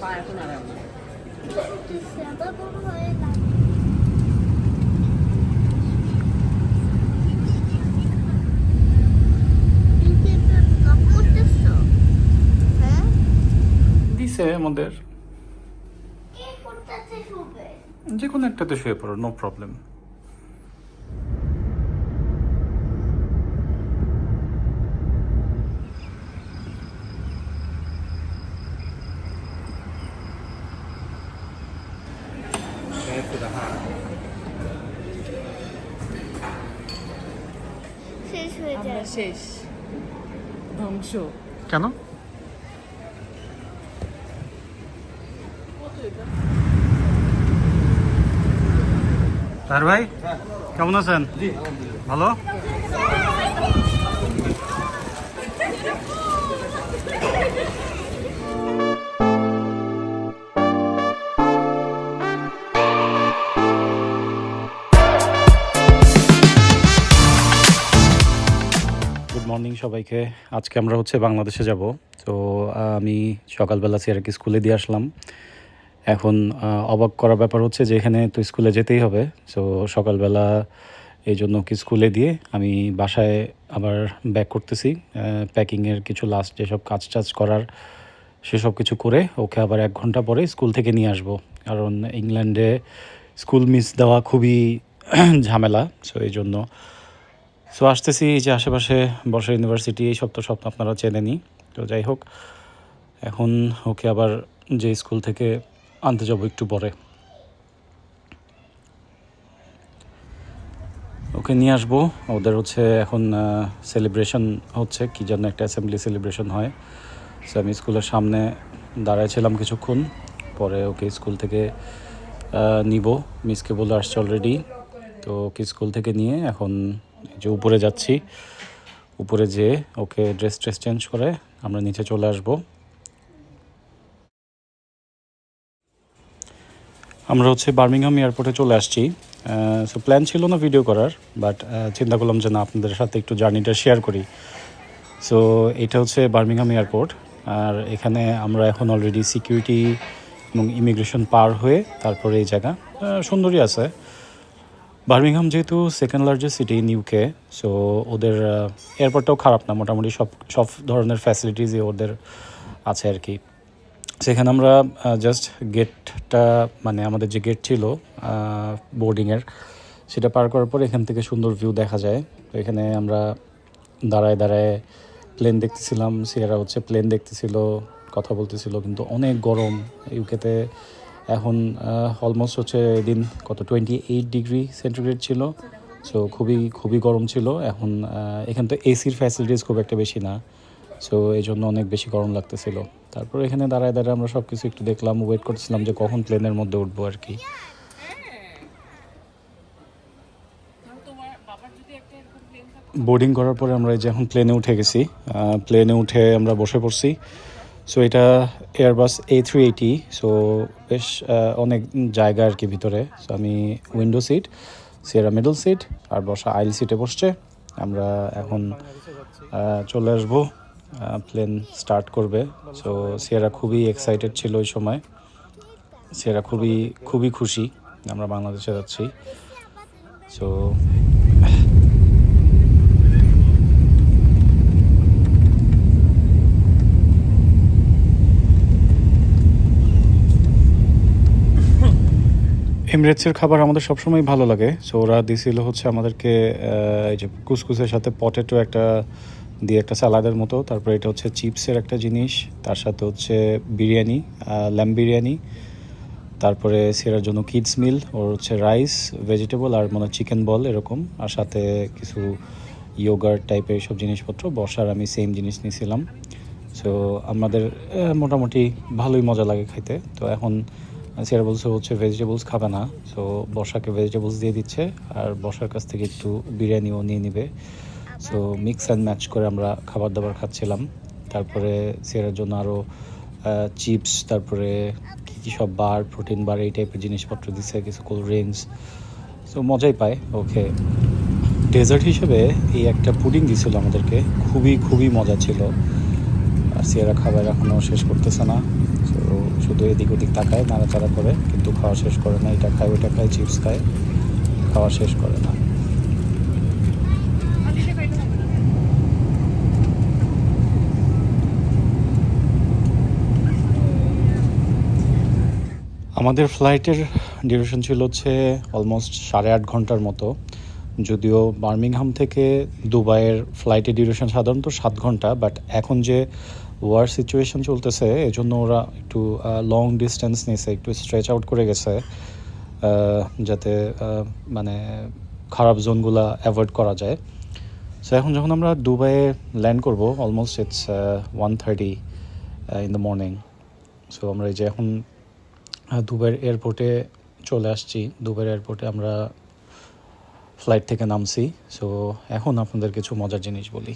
পা এখন আরাম না। দিছে আমাদের, যে কোনো একটাতে শুয়ে পড়ো, নো প্রবলেম। আমরা শেষ, ধ্বংস। কেন? তার ভাই কেমন আছেন? ভালো। গুড মর্নিং সবাইকে। আজকে আমরা বাংলাদেশে যাব। তো আমি সকালবেলা সিয়ারাকে স্কুলে দিয়ে আসলাম। এখন অবাক করার ব্যাপার হচ্ছে যে এখানে তো স্কুলে যেতেই হবে। সো সকালবেলা এই জন্য কি স্কুলে দিয়ে আমি বাসায় আবার ব্যাক করতেছি। প্যাকিংয়ের কিছু লাস্ট যেসব কাজ টাজ করার সেসব কিছু করে ওকে আবার 1 ঘন্টা পরে স্কুল থেকে নিয়ে আসব। কারণ ইংল্যান্ডে স্কুল মিস দেওয়া খুবই ঝামেলা। সো এই জন্য আসতেছি যে আশেপাশে বর্ষা ইউনিভার্সিটি, এই সব তো সব আপনারা চেনেনই। তো যাই হোক, এখন ওকে আবার যে স্কুল থেকে আনতে যাবো একটু পরে, ওকে নিয়ে আসবো। ওদের এখন সেলিব্রেশন হচ্ছে, কি যেন একটা অ্যাসেম্বলি সেলিব্রেশন হয়। সো আমি স্কুলের সামনে দাঁড়াইছিলাম কিছুক্ষণ, পরে ওকে স্কুল থেকে নিব। মিসকে বলে আসছে অলরেডি। তো ওকে স্কুল থেকে নিয়ে এখন যে উপরে যাচ্ছি, উপরে যেয়ে ওকে ড্রেস চেঞ্জ করে আমরা নিচে চলে আসব। আমরা বার্মিংহাম এয়ারপোর্টে চলে আসছি। সো প্ল্যান ছিল না ভিডিও করার, বাট চিন্তা করলাম যে না, আপনাদের সাথে একটু জার্নিটা শেয়ার করি। সো এটা বার্মিংহাম এয়ারপোর্ট। আর এখানে আমরা এখন অলরেডি সিকিউরিটি এবং ইমিগ্রেশন পার হয়ে তারপরে এই জায়গা সুন্দরই আছে। বার্মিংহাম যেহেতু second largest city in UK, so ওদের এয়ারপোর্টটাও খারাপ না, মোটামুটি সব ধরনের ফ্যাসিলিটিসই ওদের আছে আর কি। সেখানে আমরা জাস্ট গেটটা, মানে আমাদের যে গেট ছিল বোর্ডিংয়ের, সেটা পার করার পর এখান থেকে সুন্দর ভিউ দেখা যায়। তো এখানে আমরা দাঁড়ায় দাঁড়ায় প্লেন দেখতেছিলাম। সিয়ারা প্লেন দেখতেছিল, কথা বলতেছিল। কিন্তু অনেক গরম ইউকেতে এখন। অলমোস্ট এদিন কত 28 ডিগ্রি সেন্টিগ্রেড ছিল। সো খুবই খুবই গরম ছিল। এখন এখানে তো এসির ফ্যাসিলিটিস খুব একটা বেশি না, সো এই জন্য অনেক বেশি গরম লাগতেছিল। তারপর এখানে দাঁড়ায় দাঁড়ায় আমরা সব কিছু একটু দেখলাম, ওয়েট করছিলাম যে কখন প্লেনের মধ্যে উঠবো আর কি। বোর্ডিং করার পরে আমরা এই যে এখন প্লেনে উঠে গেছি। প্লেনে উঠে আমরা বসে পড়ছি। সো এটা এয়ারবাস A380। সো বেশ অনেক জায়গা আর কি ভিতরে। সো আমি উইন্ডো সিট, সিয়ারা মিডল সিট, আর বসা আইল সিটে বসছে। আমরা এখন চলে আসবো, প্লেন স্টার্ট করবে। সো সিয়ারা খুবই এক্সাইটেড ছিল ওই সময়। সিয়ারা খুবই খুবই খুশি আমরা বাংলাদেশে যাচ্ছি। সো এমিরেটসের খাবার আমাদের সবসময় ভালো লাগে। সো ওরা দিছিল আমাদেরকে এই যে কুসকুসের সাথে পটেটো একটা দিয়ে, একটা স্যালাডের মতো। তারপরে এটা চিপসের একটা জিনিস, তার সাথে বিরিয়ানি, ল্যাম্ব বিরিয়ানি। তারপরে সেরার জন্য কিডস মিল, ওর রাইস, ভেজিটেবল আর চিকেন বল এরকম, আর সাথে কিছু ইয়োগার্ট টাইপের সব জিনিসপত্র। বসার আমি সেম জিনিস নিয়েছিলাম। সো আমাদের মোটামুটি ভালোই মজা লাগে খাইতে। তো এখন সেরা বলছে ভেজিটেবলস খাবে না। সো বর্ষাকে ভেজিটেবলস দিয়ে দিচ্ছে, আর বর্ষার কাছ থেকে একটু বিরিয়ানিও নিয়ে নিবে। সো মিক্স অ্যান্ড ম্যাচ করে আমরা খাবার দাবার খাচ্ছিলাম। তারপরে সেরার জন্য আরও চিপস, তারপরে কী সব বার, প্রোটিন বার, এই টাইপের জিনিসপত্র দিচ্ছে, কিছু কোল্ড ড্রিঙ্কস। সো মজাই পায় ওকে। ডেজার্ট হিসেবে এই একটা পুডিং দিয়েছিল আমাদেরকে, খুবই খুবই মজা ছিল। আর সিয়ারা খাবার এখনও শেষ করতেছে না। সো শুধু শুধু এদিক ওদিক তাকায়, নাড়াচাড়া করে, কিন্তু খাওয়া শেষ করে না। এটা খায়, ওইটা খায়, চিপস খায়, খাওয়া শেষ করে না। আমাদের ফ্লাইটের ডিউরেশন ছিল হচ্ছে অলমোস্ট 8.5 ঘন্টার মতো। যদিও বার্মিংহাম থেকে দুবাইয়ের ফ্লাইটের ডিউরেশন সাধারণত 7 ঘন্টা, বাট এখন যে ওয়ার সিচুয়েশন চলতেছে এজন্য ওরা একটু লং ডিস্টেন্স নিয়েছে, একটু স্ট্রেচ আউট করে গেছে, যাতে মানে খারাপ জোনগুলো অ্যাভয়েড করা যায়। সো এখন যখন আমরা দুবাইয়ে ল্যান্ড করব, almost it's 1:30 in the morning. So আমরা এই যে এখন দুবাইয়ের এয়ারপোর্টে চলে আসছি। দুবাইয়ের এয়ারপোর্টে আমরা ফ্লাইট থেকে নামছি। সো এখন আপনাদের কিছু মজার জিনিস বলি।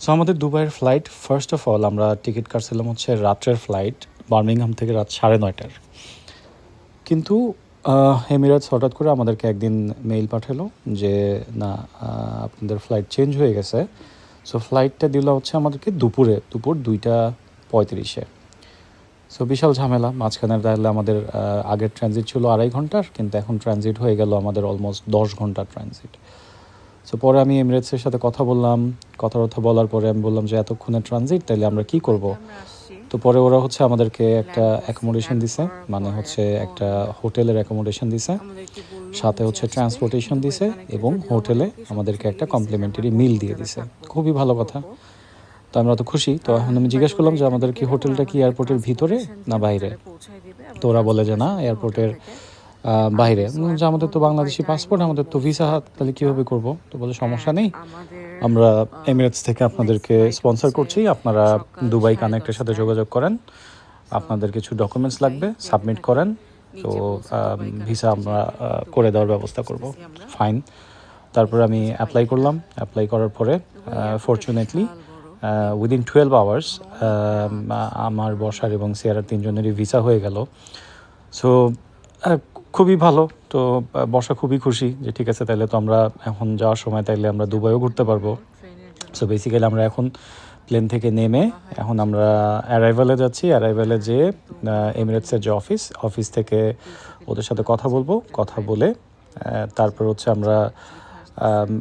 সো আমাদের দুবাইয়ের ফ্লাইট, ফার্স্ট অফ অল আমরা টিকিট কাটছিলাম হচ্ছে রাত্রের ফ্লাইট, বার্মিংহাম থেকে রাত 9:30। কিন্তু এমিরেটস হঠাৎ করে আমাদেরকে একদিন মেইল পাঠালো যে না, আপনাদের ফ্লাইট চেঞ্জ হয়ে গেছে। সো ফ্লাইটটা দিল হচ্ছে আমাদেরকে দুপুর 2:35-এ। সো বিশাল ঝামেলা মাঝখানে। তাহলে আমাদের আগের ট্রানজিট ছিল 2.5 ঘন্টার, কিন্তু এখন ট্রানজিট হয়ে গেল আমাদের অলমোস্ট 10 ঘন্টার ট্রানজিট। সো পরে আমি এমিরেটসের সাথে কথা বললাম, কথা বলার পরে আমি বললাম যে এতক্ষণের ট্রানজিট, তাহলে আমরা কি করব। তো পরে ওরা হচ্ছে আমাদেরকে একটা অ্যাকোমোডেশন দিছে, মানে হচ্ছে একটা হোটেলের অ্যাকোমোডেশন দিছে, সাথে হচ্ছে ট্রান্সপোর্টেশন দিছে, এবং হোটেলে আমাদেরকে একটা কমপ্লিমেন্টারি মিল দিয়ে দিছে। খুবই ভালো কথা। তো আমরা তো খুশি। তো এখন আমি জিজ্ঞেস করলাম যে আমাদের কি হোটেলটা কি এয়ারপোর্টের ভিতরে না বাইরে? তো ওরা বলে যে না, এয়ারপোর্টের বাইরে। যে আমাদের তো বাংলাদেশি পাসপোর্ট, আমাদের তো ভিসা, তাহলে কীভাবে করব? তো বলে সমস্যা নেই, আমরা এমিরেটস থেকে আপনাদেরকে স্পন্সর করছি, আপনারা দুবাই কানেক্টের সাথে যোগাযোগ করেন, আপনাদের কিছু ডকুমেন্টস লাগবে, সাবমিট করেন, তো ভিসা আমরা করে দেওয়ার ব্যবস্থা করব। ফাইন। তারপরে আমি অ্যাপ্লাই করলাম। অ্যাপ্লাই করার পরে ফরচুনেটলি উইদিন 12 আওয়ার্স আমার বসার এবং সিয়ারার 3জনেরই ভিসা হয়ে গেল। সো খুবই ভালো। তো বসা খুবই খুশি যে ঠিক আছে, তাহলে তো আমরা এখন যাওয়ার সময় তাইলে আমরা দুবাইও ঘুরতে পারবো। সো বেসিক্যালি আমরা এখন প্লেন থেকে নেমে এখন আমরা অ্যারাইভালে যাচ্ছি। অ্যারাইভালে যেয়ে এমিরেটসের যে অফিস থেকে ওদের সাথে কথা বলবো, কথা বলে তারপর হচ্ছে আমরা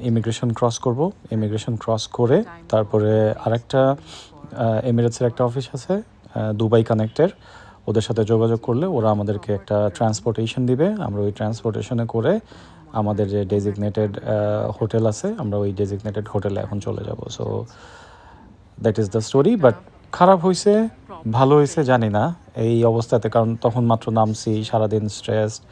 ইমিগ্রেশন ক্রস করব। ইমিগ্রেশন ক্রস করে তারপরে আরেকটা এমিরেটসের একটা অফিস আছে দুবাই কানেক্টের, ওদের সাথে যোগাযোগ করলে ওরা আমাদেরকে একটা ট্রান্সপোর্টেশন দিবে। আমরা ওই ট্রান্সপোর্টেশনে করে আমাদের যে ডেজিগনেটেড হোটেল আছে, আমরা ওই ডেজিগনেটেড হোটেলে এখন চলে যাব। So that is the story. But খারাপ হয়েছে ভালো হয়েছে জানি না এই অবস্থাতে, কারণ তখন মাত্র নামছি, সারাদিন স্ট্রেসড,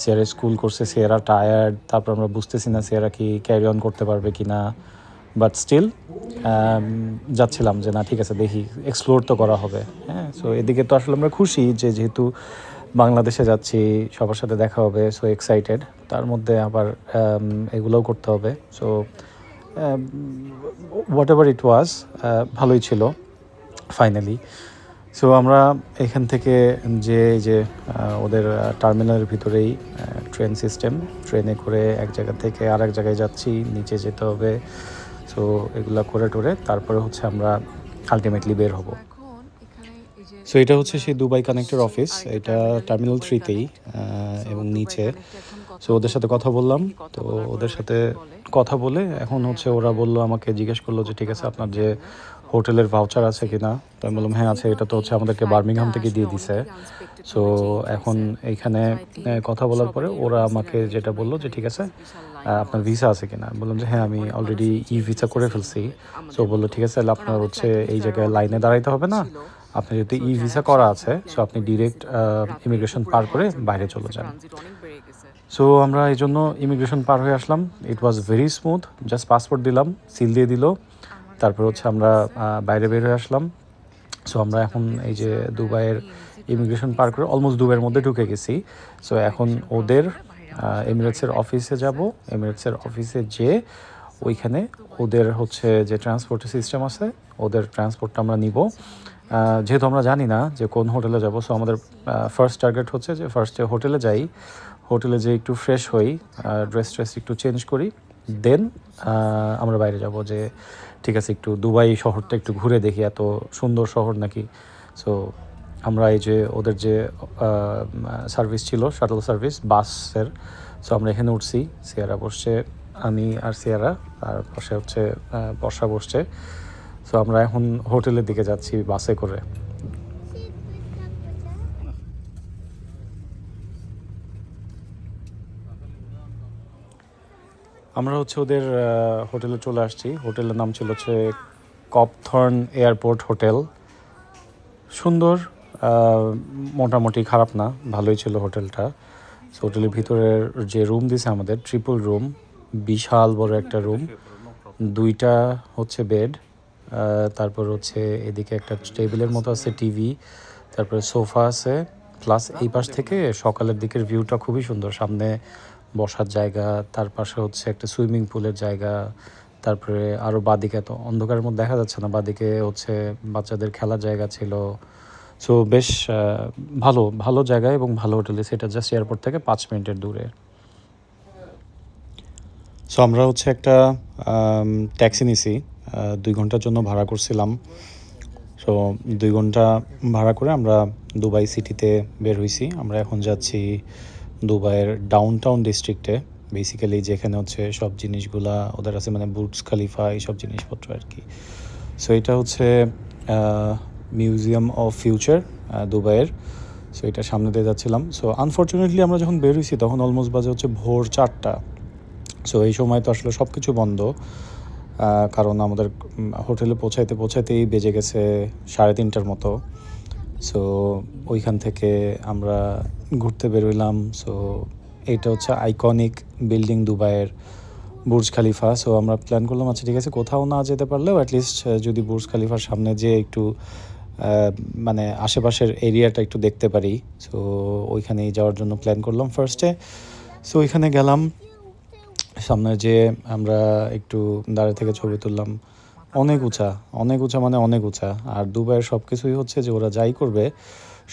সিয়ারা স্কুল করছে, সিয়ারা টায়ার্ড, তারপর আমরা বুঝতেছি না সিয়ারা কি ক্যারি অন করতে পারবে কি না। বাট স্টিল যাচ্ছিলাম যে না ঠিক আছে, দেখি এক্সপ্লোর তো করা হবে। হ্যাঁ, সো এদিকে তো আসলে আমরা খুশি যে যেহেতু বাংলাদেশে যাচ্ছি, সবার সাথে দেখা হবে, সো এক্সাইটেড। তার মধ্যে আবার এগুলোও করতে হবে। সো হোয়াট এভার ইট ওয়াজ, ভালোই ছিল ফাইনালি। সো আমরা এখান থেকে যে ওদের টার্মিনালের ভিতরেই ট্রেন সিস্টেম, ট্রেনে করে এক জায়গা থেকে আর এক জায়গায় যাচ্ছি, নিচে যেতে হবে। সো এগুলা করে টোরে তারপরে হচ্ছে আমরা আলটিমেটলি বের হব। সো এটা হচ্ছে সেই দুবাই কানেক্টের অফিস, এটা টার্মিনাল 3তেই এবং নিচে। সো ওদের সাথে কথা বললাম। তো ওদের সাথে কথা বলে এখন হচ্ছে ওরা বললো, আমাকে জিজ্ঞেস করলো যে ঠিক আছে আপনার যে হোটেলের ভাউচার আছে কি না। তো আমি বললাম হ্যাঁ আছে, এটা তো হচ্ছে আমাদেরকে বার্মিংহাম থেকে দিয়ে দিছে। সো এখন এইখানে কথা বলার পরে ওরা আমাকে যেটা বললো যে ঠিক আছে আপনার ভিসা আছে কিনা। বললাম যে হ্যাঁ আমি অলরেডি ভিসা করে ফেলছি। সো বললো ঠিক আছে, তাহলে আপনার হচ্ছে এই জায়গায় লাইনে দাঁড়াইতে হবে না, আপনার যেহেতু ভিসা করা আছে, সো আপনি ডিরেক্ট ইমিগ্রেশন পার করে বাইরে চলে যান। সো আমরা এই জন্য ইমিগ্রেশন পার হয়ে আসলাম। It was very smooth, just passport দিলাম, সিল দিয়ে দিল, তারপর হচ্ছে আমরা বাইরে বের হয়ে আসলাম। সো আমরা এখন এই যে দুবাইয়ের ইমিগ্রেশন পার করে অলমোস্ট দুবাইয়ের মধ্যে ঢুকে গেছি। সো এখন ওদের এমিরেটসের অফিসে যাব। এমিরেটসের অফিসে যেয়ে ওইখানে ওদের হচ্ছে যে ট্রান্সপোর্ট সিস্টেম আছে, ওদের ট্রান্সপোর্টটা আমরা নিব। যেহেতু আমরা জানি না যে কোন হোটেলে যাব, সো আমাদের ফার্স্ট টার্গেট হচ্ছে যে ফার্স্টে হোটেলে যাই, হোটেলে যেয়ে একটু ফ্রেশ হই, ড্রেস একটু চেঞ্জ করি, দেন আমরা বাইরে যাব। যে ঠিক আছে একটু দুবাই শহরটা একটু ঘুরে দেখি, এত সুন্দর শহর নাকি। সো আমরা এই যে ওদের যে সার্ভিস ছিল শাটল সার্ভিস বাসের, সো আমরা এখানে উঠছি। সিয়ারা বসছে, আমি আর সিয়ারা, আর পাশে হচ্ছে বর্ষা বসছে। সো আমরা এখন হোটেলের দিকে যাচ্ছি বাসে করে। আমরা হচ্ছে ওদের হোটেলে চলে আসছি। হোটেলের নাম ছিল হচ্ছে কপথর্ন এয়ারপোর্ট হোটেল। সুন্দর, মোটামুটি খারাপ না, ভালোই ছিল হোটেলটা। সো হোটেলের ভিতরের যে রুম দিছে আমাদের, ট্রিপল রুম, বিশাল বড় একটা রুম, 2টা হচ্ছে বেড, তারপর হচ্ছে এদিকে একটা টেবিলের মতো আছে, টিভি, তারপরে সোফা আছে। প্লাস এই পাশ থেকে সকালের দিকের ভিউটা খুবই সুন্দর, সামনে বসার জায়গা, তার পাশে হচ্ছে একটা সুইমিং পুলের জায়গা, তারপরে আরও বাদিকে, তো অন্ধকারের মধ্যে দেখা যাচ্ছে না, বাদিকে হচ্ছে বাচ্চাদের খেলার জায়গা ছিল। সো বেশ ভালো ভালো জায়গা এবং ভালো হোটেলে, সেটা জাস্ট এয়ারপোর্ট থেকে 5 মিনিটের দূরে। সো আমরা হচ্ছে একটা ট্যাক্সি নিছি, 2 ঘন্টার জন্য ভাড়া করছিলাম। সো 2 ঘন্টা ভাড়া করে আমরা দুবাই সিটিতে বের হয়েছি। আমরা এখন যাচ্ছি দুবাইয়ের ডাউনটাউন ডিস্ট্রিক্টে, বেসিক্যালি যেখানে হচ্ছে সব জিনিসগুলা ওদের আছে, মানে বুর্জ খালিফা এইসব জিনিসপত্র আর কি। সো এটা হচ্ছে মিউজিয়াম অফ ফিউচার দুবাইয়ের। সো এটা সামনে দিয়ে যাচ্ছিলাম। সো আনফর্চুনেটলি আমরা যখন বের হয়েছি তখন অলমোস্ট বাজে হচ্ছে ভোর 4টা। সো এই সময় তো আসলে সব কিছু বন্ধ, কারণ আমাদের হোটেলে পৌঁছাইতেই বেজে গেছে 3:30টার মতো। সো ওইখান থেকে আমরা ঘুরতে বেরোইলাম। সো এইটা হচ্ছে আইকনিক বিল্ডিং দুবাইয়ের, বুর্জ খালিফা। সো আমরা প্ল্যান করলাম, আচ্ছা ঠিক আছে, কোথাও না যেতে পারলেও অ্যাটলিস্ট যদি বুর্জ খালিফার সামনে যে একটু মানে আশেপাশের এরিয়াটা একটু দেখতে পারি। সো ওইখানেই যাওয়ার জন্য প্ল্যান করলাম ফার্স্টে। সো ওইখানে গেলাম, সামনে যে আমরা একটু দাঁড়িয়ে থেকে ছবি তুললাম। অনেক উঁচা, অনেক উঁচা, মানে অনেক উঁচা। আর দুবাইয়ের সব কিছুই হচ্ছে যে ওরা যাই করবে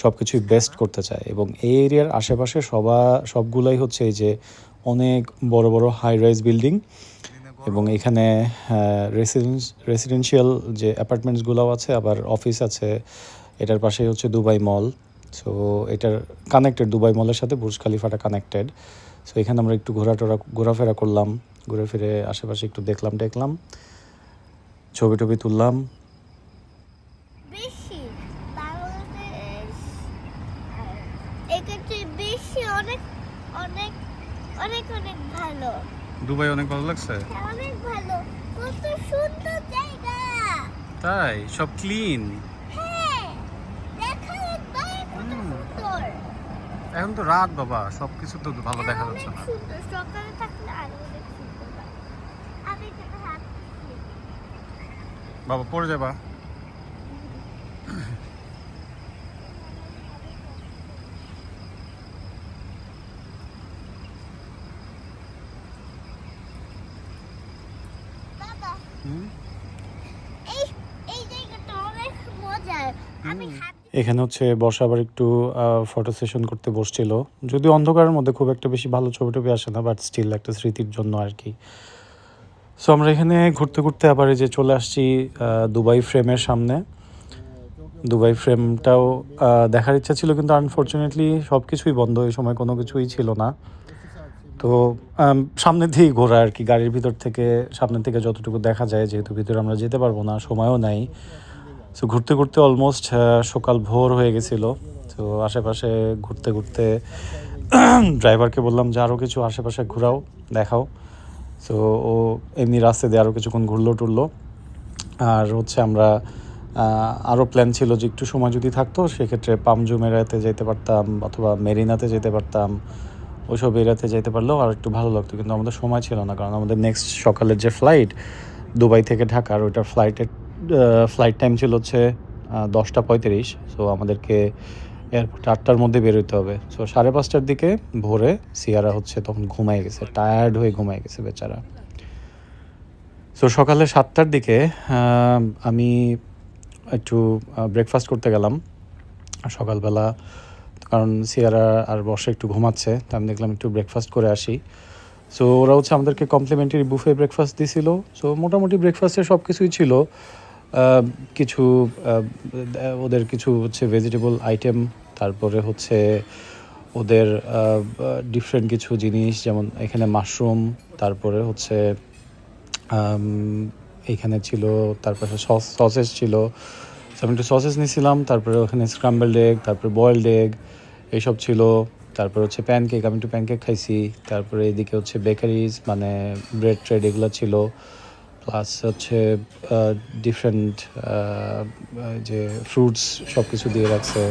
সব কিছুই বেস্ট করতে চায়, এবং এই এরিয়ার আশেপাশে সবগুলাই হচ্ছে এই যে অনেক বড় বড় হাই রাইজ বিল্ডিং, এবং এখানে রেসিডেন্সিয়াল যে অ্যাপার্টমেন্টসগুলোও আছে, আবার অফিস আছে। এটার পাশেই হচ্ছে দুবাই মল। সো এটার কানেক্টেড, দুবাই মলের সাথে বুর্জ খালিফাটা কানেক্টেড। সো এখানে আমরা একটু ঘোরাফেরা করলাম, ঘুরে ফিরে আশেপাশে একটু দেখলাম, ছবি টবি তুললাম। বেশি বাংলাদেশ এটা বেশি অনেক অনেক অনেক অনেক ভালো। দুবাই অনেক ভালো লাগছে, অনেক ভালো, কত সুন্দর জায়গা। তাই সব ক্লিন। হ্যাঁ, দেখা একবার কত সুন্দর। এখন তো রাত বাবা, সব কিছু তো ভালো দেখা যাচ্ছে না। সুন্দর, সকালে থাকলে আরো অনেক সুন্দর হয়। আমি এখানে হাঁটছি। বাবা পড়ে যাবা। বাবা, এই এই জায়গাটা অনেক মজার। আমি এখানে হচ্ছে বসা আবার একটু ফটো সেশন করতে বসছিল, যদিও অন্ধকারের মধ্যে খুব একটা বেশি ভালো ছবি টবি আসে না, বাট স্টিল একটা স্মৃতির জন্য আর কি। সো আমরা এখানে ঘুরতে ঘুরতে আবার এই যে চলে আসছি দুবাই ফ্রেমের সামনে। দুবাই ফ্রেমটাও দেখার ইচ্ছা ছিল, কিন্তু আনফর্চুনেটলি সব কিছুই বন্ধ, এই সময় কোনো কিছুই ছিল না। তো সামনের দিকেই ঘোরা আর কি, গাড়ির ভিতর থেকে সামনের থেকে যতটুকু দেখা যায়, যেহেতু ভিতরে আমরা যেতে পারবো না, সময়ও নাই। সো ঘুরতে ঘুরতে অলমোস্ট সকাল ভোর হয়ে গেছিলো। তো আশেপাশে ঘুরতে ঘুরতে ড্রাইভারকে বললাম যে আরও কিছু আশেপাশে ঘোরাও, দেখাও। সো ও এমনি রাস্তা দিয়ে আরও কিছুক্ষণ ঘুরলো টুরলো। আর হচ্ছে আমরা আরও প্ল্যান ছিল যে একটু সময় যদি থাকতো সেক্ষেত্রে পাম জুমেরাতে যেতে পারতাম, অথবা মেরিনাতে যেতে পারতাম। ওইসব এরিয়াতে যেতে পারলেও আর একটু ভালো লাগতো, কিন্তু আমাদের সময় ছিল না, কারণ আমাদের নেক্সট সকালের যে ফ্লাইট দুবাই থেকে ঢাকার, ওইটার ফ্লাইট টাইম ছিল হচ্ছে 10:35। সো আমাদেরকে এয়ারপোর্ট 8টার মধ্যে বেরোতে হবে। সো 5:30টার দিকে ভোরে সিয়ারা হচ্ছে তখন ঘুমাই গেছে, টায়ার্ড হয়ে ঘুমাই গেছে বেচারা। সো সকালে 7টার দিকে আমি একটু ব্রেকফাস্ট করতে গেলাম সকালবেলা, কারণ সিয়ারা আর বর্ষা একটু ঘুমাচ্ছে, তো আমি দেখলাম একটু ব্রেকফাস্ট করে আসি। সো ওরা হচ্ছে আমাদেরকে কমপ্লিমেন্টারি বুফে ব্রেকফাস্ট দিছিল। সো মোটামুটি ব্রেকফাস্টে সব কিছুই ছিল, কিছু ওদের কিছু হচ্ছে ভেজিটেবল আইটেম, তারপরে হচ্ছে ওদের ডিফারেন্ট কিছু জিনিস, যেমন এখানে মাশরুম, তারপরে হচ্ছে এইখানে ছিল, তারপরে সসেস ছিল। আমি একটু সসেস নিয়েছিলাম, তারপরে ওখানে স্ক্রাম্বলড এগ, তারপরে বয়েলড এগ এইসব ছিল। তারপরে হচ্ছে প্যানকেক, আমি একটু প্যানকেক খাইছি। তারপরে এদিকে হচ্ছে বেকারিজ মানে ব্রেড ট্রেড এগুলো ছিল, প্লাস হচ্ছে ডিফারেন্ট যে ফ্রুটস সব কিছু দিয়ে রাখছে।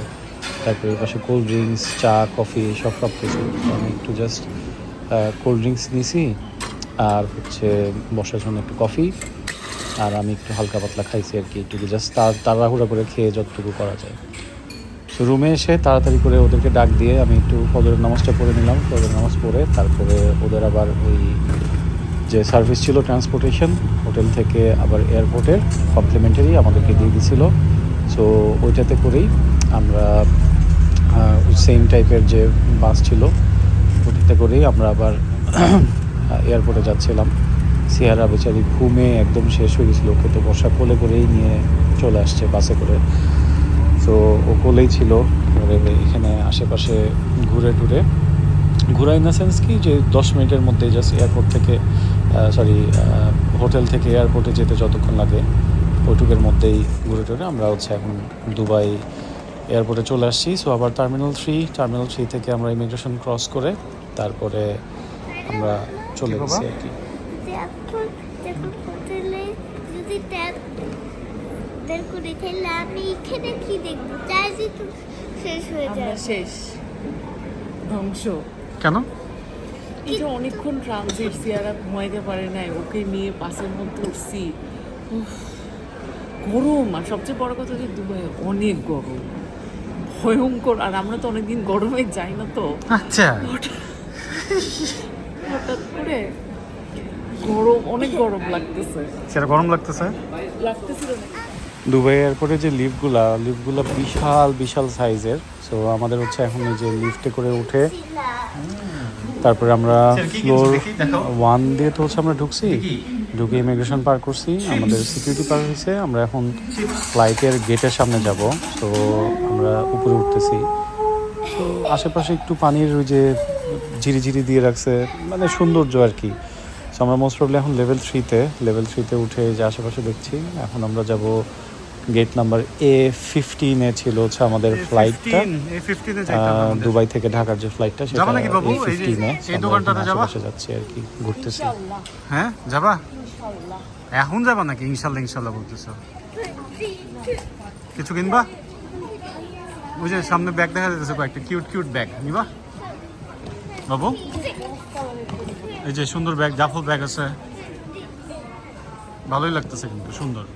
তারপরে পাশে কোল্ড ড্রিঙ্কস, চা, কফি সব কিছু। আমি একটু জাস্ট কোল্ড ড্রিঙ্কস নিয়েছি, আর হচ্ছে বসার জন্য একটু কফি, আর আমি একটু হালকা পাতলা খাইছি আর কি, একটু জাস্ট তাড়াহুড়া করে খেয়ে যতটুকু করা যায়। তো রুমে এসে তাড়াতাড়ি করে ওদেরকে ডাক দিয়ে আমি একটু ফজরের নামাজটা পড়ে নিলাম। ফজরের নামাজ পড়ে তারপরে ওদের আবার ওই যে সার্ভিস ছিল ট্রান্সপোর্টেশন হোটেল থেকে আবার এয়ারপোর্টের কমপ্লিমেন্টারি আমাদেরকে দিয়ে দিয়েছিল। সো ওইটাতে করেই আমরা সেম টাইপের যে বাস ছিল ওটাতে করেই আমরা আবার এয়ারপোর্টে যাচ্ছিলাম। সিয়ারা বেচারি ঘুমে একদম শেষ হয়ে গেছিলো, ওকে তো বর্ষা কোলে করেই নিয়ে চলে আসছে বাসে করে। তো ও কোলেই ছিল, এখানে আশেপাশে ঘুরা ইন দ্য সেন্স কি যে 10 মিনিটের মধ্যে জাস্ট এয়ারপোর্ট থেকে হোটেল থেকে এয়ারপোর্টে যেতে যতক্ষণ লাগে ওইটুকের মধ্যেই ঘুরে টুরে আমরা হচ্ছে এখন দুবাই এয়ারপোর্টে চলে আসছি। সো আবার টার্মিনাল 3 থেকে আমরা ইমিগ্রেশন ক্রস করে তারপরে আমরা চলে গেছি আর কি। যখন হোটেলে যদি ট্যাগ বের করে তাহলে আমি এখানে কি দেখবো? চার্জই তো শেষ হয়ে আমরা যায়। শেষ, ধ্বংস। কেন? এই যে অনেকক্ষণ ট্রানজিট, সিয়ারা ঘুমাইতে পারে নাই, ওকে নিয়ে বাসের মধ্যে উঠছি। উফ, গরম, আর সবচেয়ে বড় কথা যে দুবাই অনেক গরম, ভয়ঙ্কর। আর আমরা তো অনেকদিন গরমে যাই না, তো আচ্ছা হঠাৎ করে গরম, অনেক গরম লাগতেছে। সেটা গরম লাগতেছে। লাগতেছিল না? দুবাই এয়ারপোর্টে যে লিফটগুলো বিশাল সাইজের। সো আমাদের হচ্ছে এখন এই যে লিফটে করে উঠে তারপরে আমরা ফ্লোর 1 দিয়ে তো হচ্ছে আমরা ঢুকে ইমিগ্রেশন পার করছি, আমাদের সিকিউরিটি পার হয়েছে। আমরা এখন ফ্লাইটের গেটের সামনে যাব। তো আমরা উপরে উঠতেছি। তো আশেপাশে একটু পানির ওই যে ঝিরি দিয়ে রাখছে, মানে সৌন্দর্য আর কি। সো আমরা মোস্ট প্রবলি এখন লেভেল 3-তে উঠে যে আশেপাশে দেখছি। এখন আমরা যাব গেট নাম্বার A15 ছিল হচ্ছে আমাদের ফ্লাইটটা, দুবাই থেকে ঢাকার যে ফ্লাইটটা সেটা A15 এই দোকানটাতে যাচ্ছি আর কি, ঘুরতেছি। হ্যাঁ যাবা? এখন যাবা নাকি ইনশাল্লাহ বলতেছো? কিছু কিনবা? ওই যে সামনে ব্যাগ দেখা যাচ্ছে, কয়েকটা কিউট ব্যাগ নিবা বাবু? এই যে সুন্দর ব্যাগ, জাফল ব্যাগ আছে, ভালোই লাগতেছে কিন্তু সুন্দর।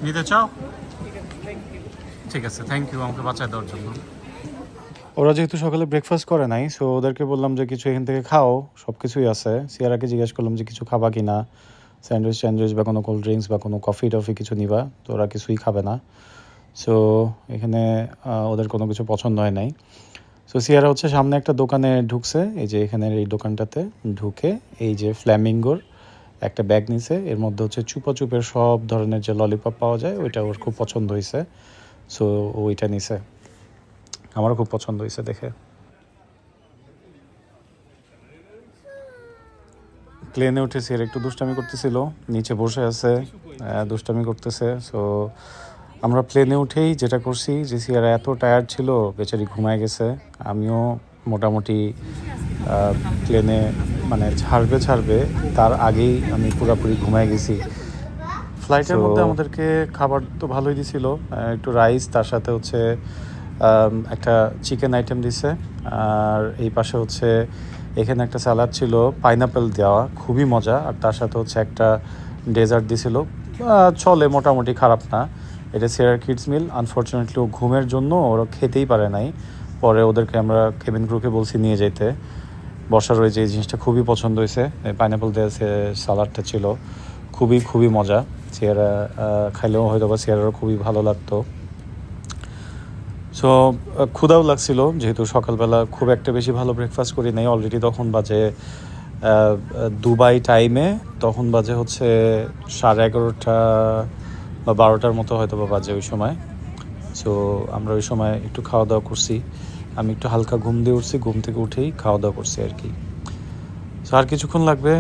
নিতে চাও? ঠিক আছে, থ্যাংক ইউ আমাকে বাঁচায় দেওয়ার জন্য। ওরা যেহেতু সকালে ব্রেকফাস্ট করে নাই, সো ওদেরকে বললাম যে কিছু এখান থেকে খাও, সব কিছুই আছে। সিয়ারাকে জিজ্ঞেস করলাম যে কিছু খাবা কিনা, স্যান্ডউইচ বা কোনো কোল্ড ড্রিঙ্কস বা কোনো কফি টফি কিছু নিবা, তো ওরা কিছুই খাবে না। সো এখানে ওদের কোনো কিছু পছন্দ হয় নাই। সো সিয়ারা হচ্ছে সামনে একটা দোকানে ঢুকছে, এই যে এখানের এই দোকানটাতে ঢুকে এই যে ফ্ল্যামিঙ্গোর একটা ব্যাগ নিছে, এর মধ্যে হচ্ছে চুপের সব ধরনের যে ললিপপ পাওয়া যায় ওইটা ওর খুব পছন্দ হয়েছে। সো ওইটা নিছে, আমারও খুব পছন্দ হয়েছে দেখে। প্লেনে উঠে সিয়ারা একটু দুষ্টামি করতেছিল, নিচে বসে আছে, দুষ্টামি করতেছে। সো আমরা প্লেনে উঠেই যেটা করছি যে সিয়ারা এত টায়ার্ড ছিল বেচারি ঘুমায় গেছে। আমিও মোটামুটি প্লেনে মানে ছাড়বে তার আগেই আমি পুরোপুরি ঘুমায় গেছি। ফ্লাইটের মধ্যে আমাদেরকে খাবার তো ভালোই দিছিল, একটু রাইস, তার সাথে হচ্ছে একটা চিকেন আইটেম দিছে, আর এই পাশে হচ্ছে এখানে একটা স্যালাড ছিল পাইনাপেল দেওয়া, খুবই মজা। আর তার সাথে হচ্ছে একটা ডেজার্ট দিছিল, চলে মোটামুটি, খারাপ না। এটা সিয়ারার কিডস মিল। আনফর্চুনেটলি ও ঘুমের জন্য ওরা খেতেই পারে নাই। পরে ওদেরকে আমরা কেবিন ক্রুকে বলছি নিয়ে যেতে। বর্ষার ওই যে জিনিসটা খুবই পছন্দ হয়েছে, পাইনাপেল দেওয়া সালাডটা ছিল খুবই মজা। সিয়ারা খাইলেও হয়তো বা সিয়ারারও খুবই ভালো লাগতো। সো ক্ষুধাও লাগছিল, যেহেতু সকালবেলা খুব একটা বেশি ভালো ব্রেকফাস্ট করি নাই। অলরেডি তখন বাজে দুবাই টাইমে তখন বাজে হচ্ছে 11:30 বা 12টার মতো হয়তো বা বাজে ওই সময়। সো আমরা ওই সময় একটু খাওয়া দাওয়া করছি, আমি একটু হালকা ঘুম দিয়ে উঠছি, ঘুম থেকে উঠেই খাওয়া দাওয়া করছি আর কি। সো আর কিছুক্ষণ লাগবে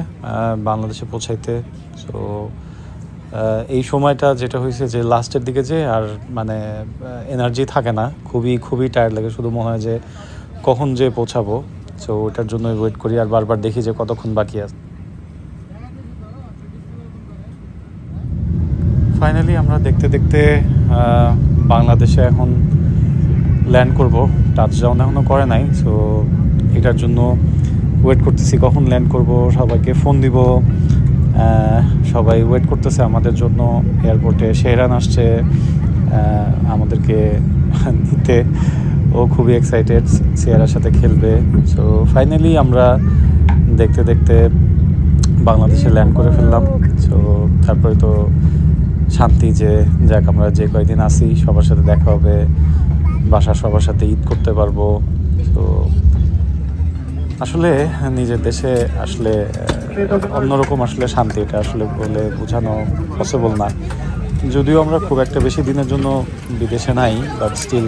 বাংলাদেশে পৌঁছাইতে। সো এই সময়টা যেটা হয়েছে যে লাস্টের দিকে যে আর মানে এনার্জি থাকে না, খুবই খুবই টায়ার্ড লাগে, শুধু মনে হয় যে কখন যে পৌঁছাবো। সো ওটার জন্য ওয়েট করি আর বারবার দেখি যে কতক্ষণ বাকি আছে। ফাইনালি আমরা দেখতে দেখতে বাংলাদেশে এখন ল্যান্ড করব। টাচডাউন এখনও করে নাই, সো এটার জন্য ওয়েট করতেছি কখন ল্যান্ড করব, সবাইকে ফোন দিব। সবাই ওয়েট করতেছে আমাদের জন্য এয়ারপোর্টে। শেহরান আসছে আমাদেরকে নিতে, ও খুবই এক্সাইটেড সিয়ারার সাথে খেলবে। সো ফাইনালি আমরা দেখতে দেখতে বাংলাদেশে ল্যান্ড করে ফেললাম। সো তারপরে তো শান্তি যে যাক আমরা যে কয়েকদিন আসি সবার সাথে দেখা হবে, বাসার সবার সাথে ঈদ করতে পারবো। তো আসলে নিজের দেশে আসলে অন্যরকম আসলে শান্তি, এটা আসলে বলে বোঝানো পসিবল না। যদিও আমরা খুব একটা বেশি দিনের জন্য বিদেশে নাই, বাট স্টিল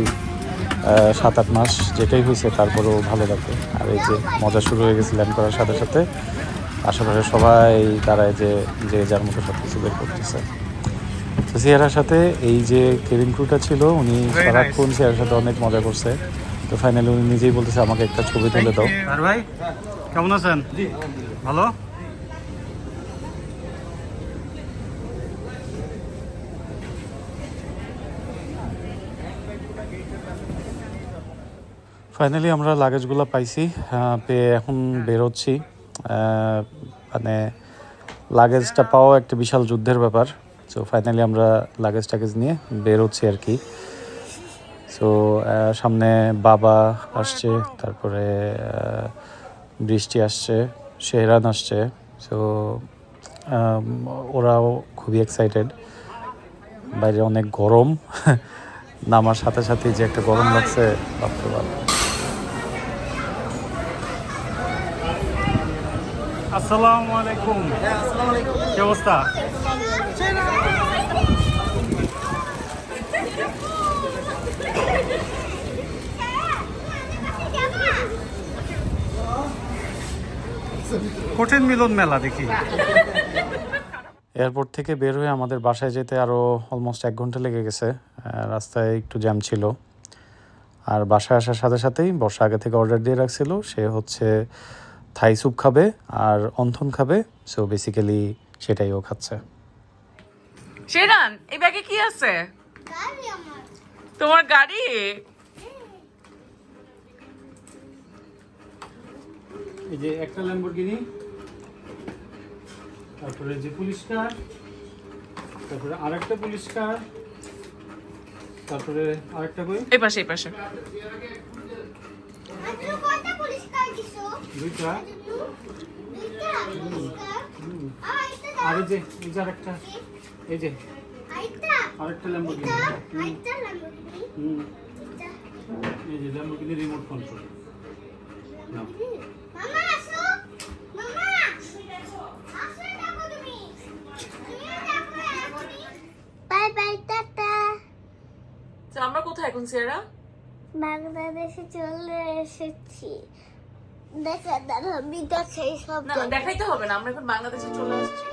7-8 মাস যেটাই হয়েছে তারপরেও ভালো লাগে। আর এই যে মজা শুরু হয়ে গেছে ল্যান্ড করার সাথে সাথে, আশেপাশে সবাই দাঁড়ায় যে যে যার মতো সব কিছু বের করতেছে। তো সিয়ারার সাথে এই যে কেবিন ক্রুটা ছিল উনি সারাক্ষণ সিয়ারার সাথে অনেক মজা করছে। তো ফাইনালি উনি নিজেই বলতেছে আমাকে একটা ছবি তুলে দাও। আর ভাই কেমন আছেন? ভালো। ফাইনালি আমরা লাগেজগুলো পাইছি, পেয়ে এখন বেরোচ্ছি। মানে লাগেজটা পাওয়া একটা বিশাল যুদ্ধের ব্যাপার। সো ফাইনালি আমরা লাগেজ টাগেজ নিয়ে বেরোচ্ছি আর কি। সো সামনে বাবা আসছে, তারপরে বৃষ্টি আসছে, শেহরান আসছে। সো ওরাও খুবই এক্সাইটেড। বাইরে অনেক গরম, নামার সাথে সাথে যে একটা গরম লাগছে বাপরে বাপ। আসসালামু আলাইকুম। কি অবস্থা? কঠিন মিলন মেলা দেখি। এয়ারপোর্ট থেকে বের হয়ে আমাদের বাসায় যেতে আরও অলমোস্ট 1 ঘন্টা লেগে গেছে। রাস্তায় একটু জ্যাম ছিল। আর বাসায় আসার সাথে সাথেই বর্ষা আগে থেকে অর্ডার দিয়ে রাখছিল, সে হচ্ছে থাই স্যুপ খাবে আর অন্থন খাবে। সো বেসিক্যালি সেটাই ও খাচ্ছে। শেরান, এই ব্যাগে কি আছে? গাড়ি আমার। তোমার গাড়ি? এই যে একটা ল্যাম্বরগিনি, তারপরে যে পুলিশ কার, তারপরে আরেকটা পুলিশ কার, তারপরে আরেকটা কই? এই পাশে এই পাশে। আজকে কয়টা পরিষ্কার দিছো? দুইটা। দুইটা পরিষ্কার? আর এই যে আরেকটা, এই যে আইতা? আরেকটা ল্যাম্বরগিনি। আইতা লাম্বরগিনি? এটা। এই যে ল্যাম্বরগিনি রিমোট কন্ট্রোল। মামা আসো। মামা। আসো দেখো তুমি। তুমি দেখো এখনই। Bye bye tata. তো আমরা কোথায় এখন সিয়ারা? বাংলাদেশে চলে এসেছি। দেখা দাঁড়া আমি দেখাই সব না দেখাইতে হবে না, আমরা এখন বাংলাদেশে চলে আসছি।